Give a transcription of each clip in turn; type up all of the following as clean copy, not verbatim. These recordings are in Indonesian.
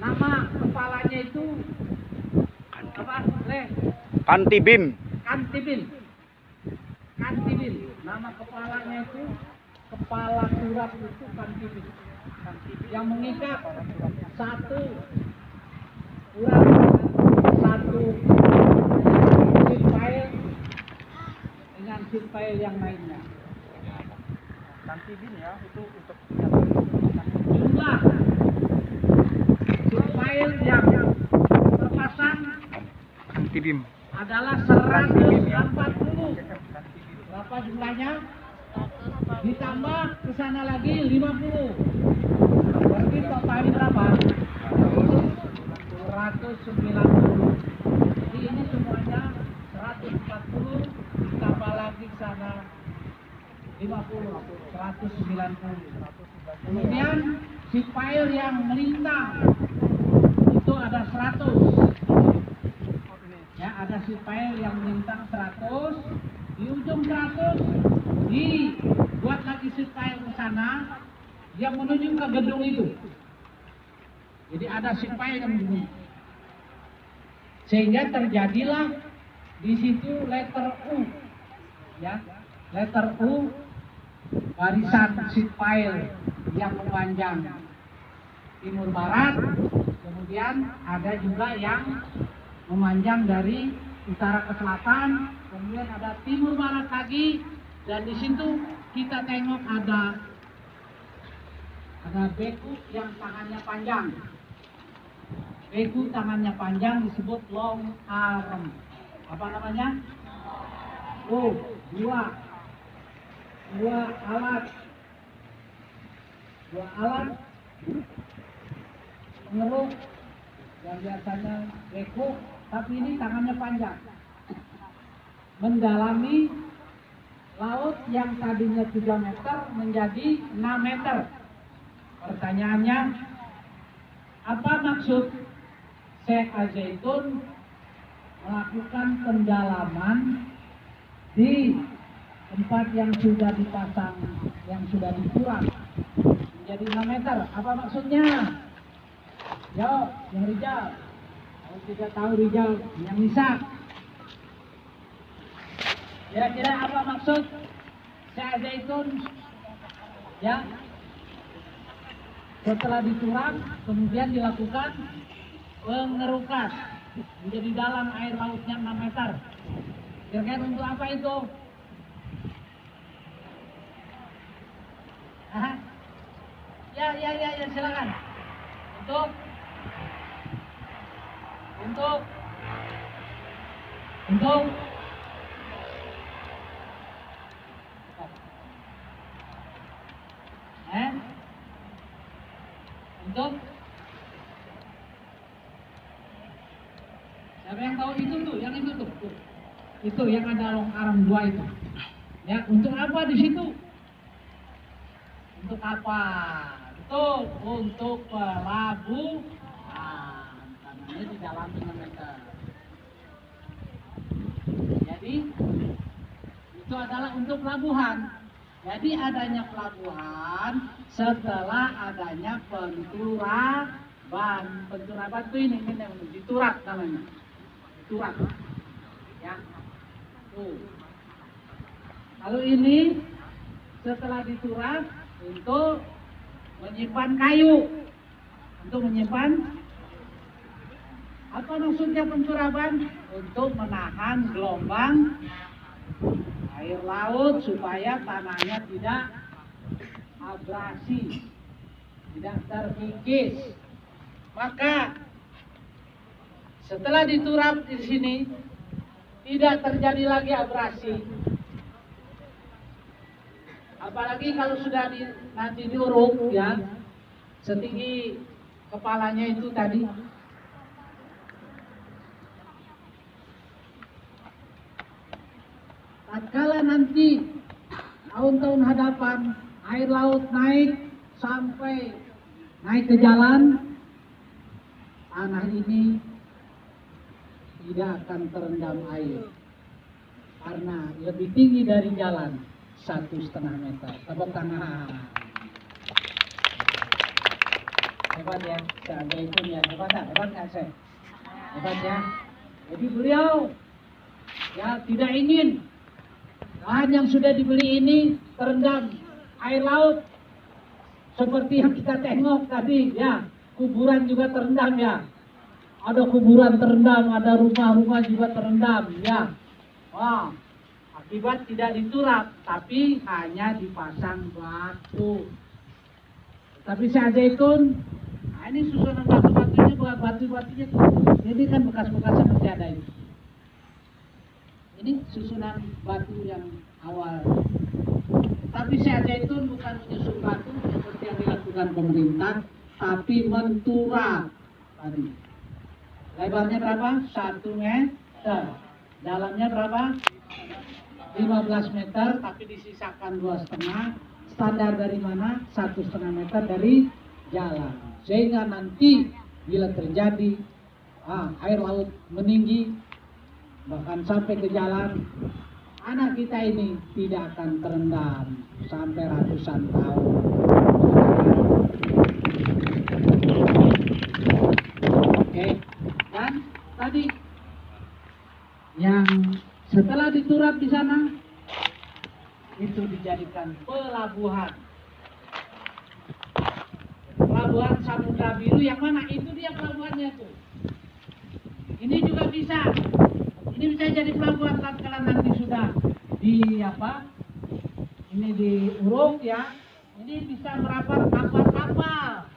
Nama kepalanya itu apa? Kantibim. Kantibin. Kantibin. Nama kepalanya itu kepala turap itu kantibin. Yang mengikat satu turap, satu sheet pile dengan sheet pile yang lainnya. Kantibin ya, itu untuk Jumlah sheet pile yang terpasang Kantibim. adalah 140. Berapa jumlahnya? Ditambah ke sana lagi 50. Berarti totalnya berapa? 190. Jadi ini semuanya 140 ditambah lagi ke sana 50, 190. Kemudian si pile yang melintang itu ada 100. Ya, ada si pile yang melintang 100. Di ujung 100 dibuat lagi si pile ke sana yang menuju ke gedung itu. Jadi ada si pile yang begini. Sehingga terjadilah di situ letter U. Ya, letter U barisan si pile yang memanjang timur barat. Kemudian ada juga yang memanjang dari utara ke selatan, kemudian ada timur barat lagi, dan di situ kita tengok ada beku yang tangannya panjang. Beku tangannya panjang disebut long arm. Apa namanya? Oh, dua alat pengeruk yang biasanya beku, tapi ini tangannya panjang, mendalami laut yang tadinya 3 meter menjadi 6 meter. Pertanyaannya, apa maksud Syekh Al-Zaitun melakukan pendalaman di tempat yang sudah dipasang, yang sudah diturap menjadi 6 meter? Apa maksudnya? Jawab, yang Rijal. Kalau tidak tahu Rijal, yang Nisa. Kira-kira apa maksud Syekh Zaitun? Ya, setelah diturap, kemudian dilakukan pengerukan menjadi dalam air lautnya 6 meter. Kira-kira untuk apa itu? Hah? Ya, silakan. Untuk siapa yang tahu itu tuh, yang itu tuh. Itu yang ada long arm 2 itu. Ya, untuk apa di situ? Untuk apa? Betul, untuk pelabuhan. Tanahnya di dalam 6 meter. Jadi itu adalah untuk pelabuhan. Jadi adanya pelabuhan setelah adanya penturaban. Penturaban itu ini diturap namanya. Diturap. Ya. Tuh. Lalu ini setelah diturap untuk menyimpan kayu. Untuk menyimpan, apa maksudnya penturaban? Untuk menahan gelombang air laut supaya tanahnya tidak abrasi, tidak terkikis. Maka setelah diturap di sini tidak terjadi lagi abrasi. Apalagi kalau sudah nanti diuruk, ya, setinggi kepalanya itu tadi. Tatkala nanti tahun-tahun hadapan air laut naik sampai naik ke jalan, tanah ini tidak akan terendam air karena lebih tinggi dari jalan 1,5 meter. Tepuk tangan. Hebat ya, seada itu ya, hebat nggak saya? Hebat ya. Jadi beliau ya tidak ingin lahan yang sudah dibeli ini terendam air laut seperti yang kita tengok tadi ya, kuburan juga terendam ya. Ada kuburan terendam, ada rumah-rumah juga terendam ya. Wah, akibat tidak diturap, tapi hanya dipasang batu. Tapi Syekh Zaitun, nah ini susunan batu-batunya bukan batu-batunya, ini kan bekas-bekasnya masih ada ini. Ini susunan batu yang awal. Tapi Syekh Zaitun bukan menyusun batu seperti yang dilakukan pemerintah, tapi menturap tadi. Lebarnya berapa? 1 meter. Dalamnya berapa? 15 meter, tapi disisakan 2,5. Standar dari mana? 1,5 meter dari jalan. Sehingga nanti bila terjadi air laut meninggi, bahkan sampai ke jalan, anak kita ini tidak akan terendam sampai ratusan tahun. Oke, dan tadi yang setelah diturap di sana itu dijadikan pelabuhan. Pelabuhan Samudra Biru yang mana? Itu dia pelabuhannya tuh. Ini juga bisa. Ini bisa jadi pelabuhan tatkala nanti sudah di apa? Ini diuruk ya. Ini bisa merapat kapal-kapal.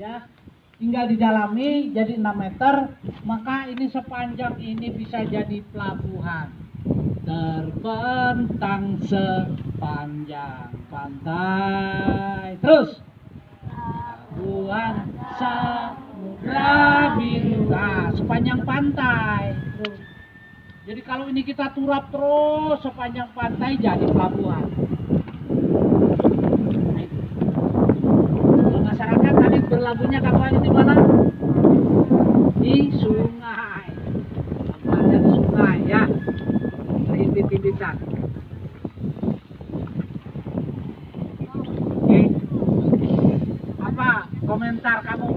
Ya. Tinggal didalami jadi 6 meter, maka ini sepanjang ini bisa jadi pelabuhan. Terbentang sepanjang pantai. Terus pelabuhan Samudra Biru. Nah, sepanjang pantai. Terus. Jadi kalau ini kita turap terus sepanjang pantai jadi pelabuhan. Nah, masyarakat tadi berlabuhnya kapalnya di mana? Di sungai. Kapalnya di sungai ya. Tindikan. Oke. Apa komentar kamu?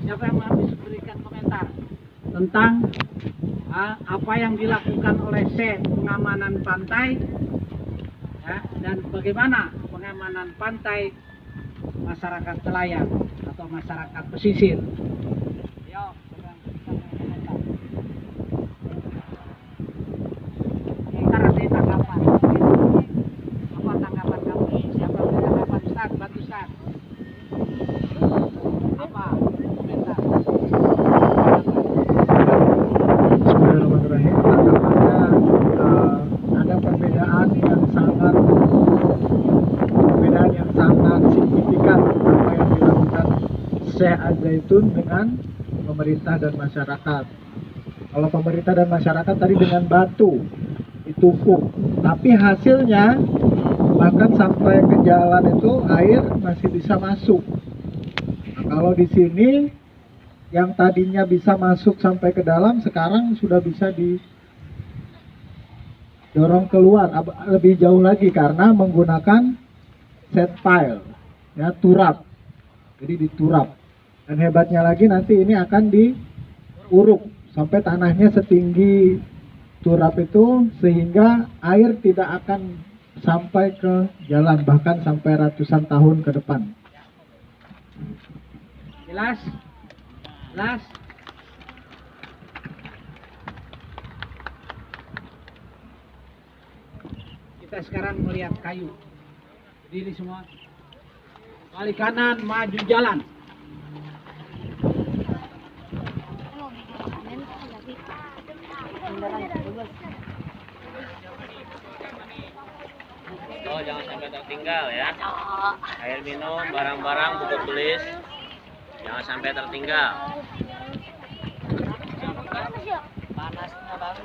Siapa yang habis berikan komentar tentang apa yang dilakukan oleh pengamanan pantai ya, dan bagaimana pengamanan pantai masyarakat nelayan atau masyarakat pesisir? Yo, tanggapan. Apa tanggapan kamu? Siapa yang tanggapan? Ustaz, bantu Ustaz. Apa komentar? Bismillahirrahmanirrahim. Tanggapannya ada perbedaan yang sangat signifikan apa yang dilakukan Syekh Al-Zaitun dengan pemerintah dan masyarakat. Kalau pemerintah dan masyarakat tadi dengan batu ditumpuk, tapi hasilnya bahkan sampai ke jalan itu air masih bisa masuk. Nah, kalau di sini yang tadinya bisa masuk sampai ke dalam sekarang sudah bisa didorong keluar lebih jauh lagi karena menggunakan set pile ya, turap. Jadi diturap. Dan hebatnya lagi nanti ini akan diuruk sampai tanahnya setinggi turap itu sehingga air tidak akan sampai ke jalan bahkan sampai ratusan tahun ke depan. Jelas? Jelas? Kita sekarang melihat kayu. Berdiri semua. Balik kanan, maju jalan. Oh, jangan sampai tertinggal ya. Air minum, barang-barang, buku tulis, jangan sampai tertinggal. Panasnya banget.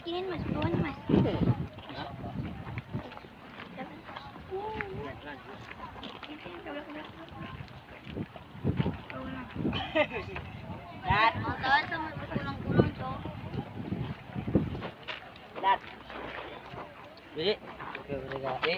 Ini mas. Jadi, oke, udah ganti.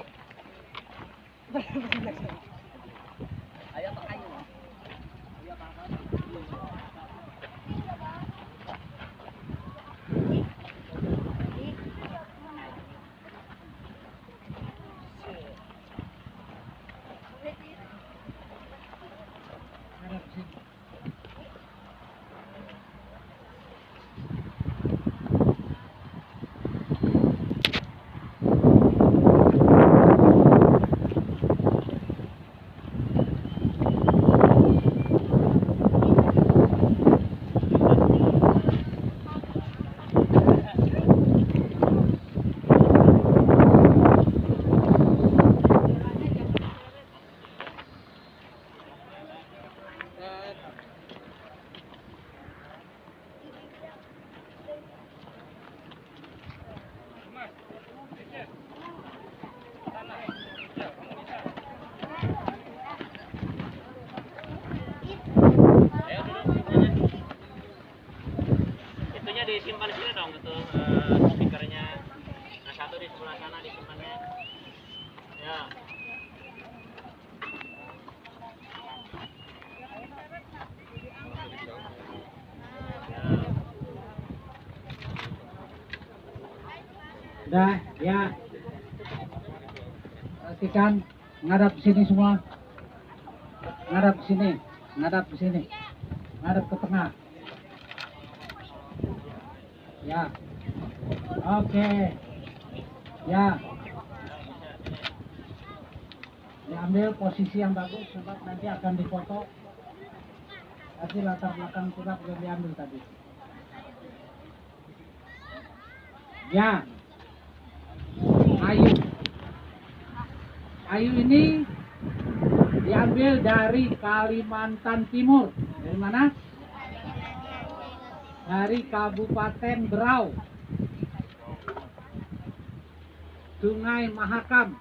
Itunya disimpan di sini dong, itu stikernya. Nah, satu di sebelah sana disimpannya. Ya. Udah, ya. Perhatikan, ngadap ke sini semua. Ngadap ke sini, ngadap ke sini. Ngadap ke tengah. Ya. Oke. Ya. Diambil posisi yang bagus sebab nanti akan difoto. Nanti latar belakang surat yang diambil tadi. Ya. Kayu ini diambil dari Kalimantan Timur. Dari mana? Dari Kabupaten Berau, Sungai Mahakam.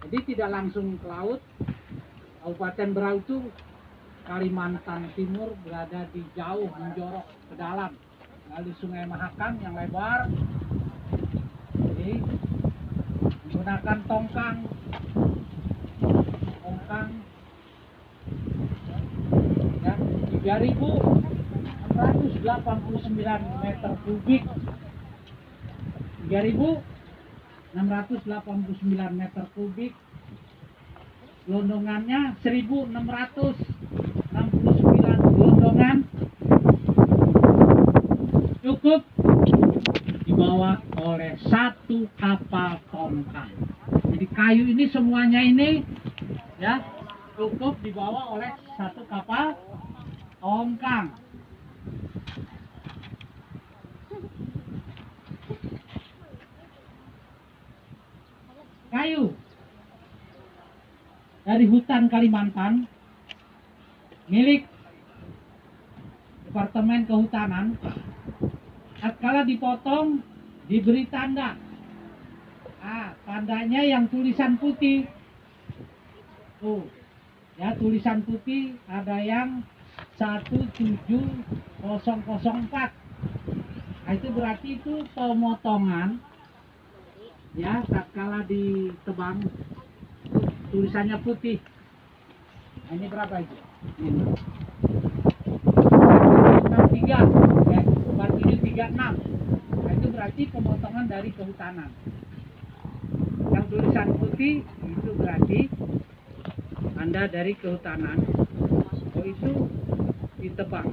Jadi tidak langsung ke laut. Kabupaten Berau itu Kalimantan Timur, berada di jauh menjorok ke dalam. Lalu Sungai Mahakam yang lebar. Jadi menggunakan tongkang ya, 3.689 meter kubik. 3.689 meter kubik. Gelondongannya 1.669 gelondongan. Cukup dibawa oleh satu kapal tongkang. Jadi kayu ini semuanya ini ya cukup dibawa oleh satu kapal tongkang. Kayu dari hutan Kalimantan milik Departemen Kehutanan, tatkala dipotong diberi tanda. Tandanya yang tulisan putih. Tuh, ya tulisan putih ada yang 17004. Nah, itu berarti itu pemotongan. Ya, tatkala ditebang tulisannya putih. Nah, ini berapa itu? Ini. 63, ya, 4736. Nah, itu berarti pemotongan dari kehutanan. Yang tulisan putih itu berarti tanda dari kehutanan. Oh, itu ditebang.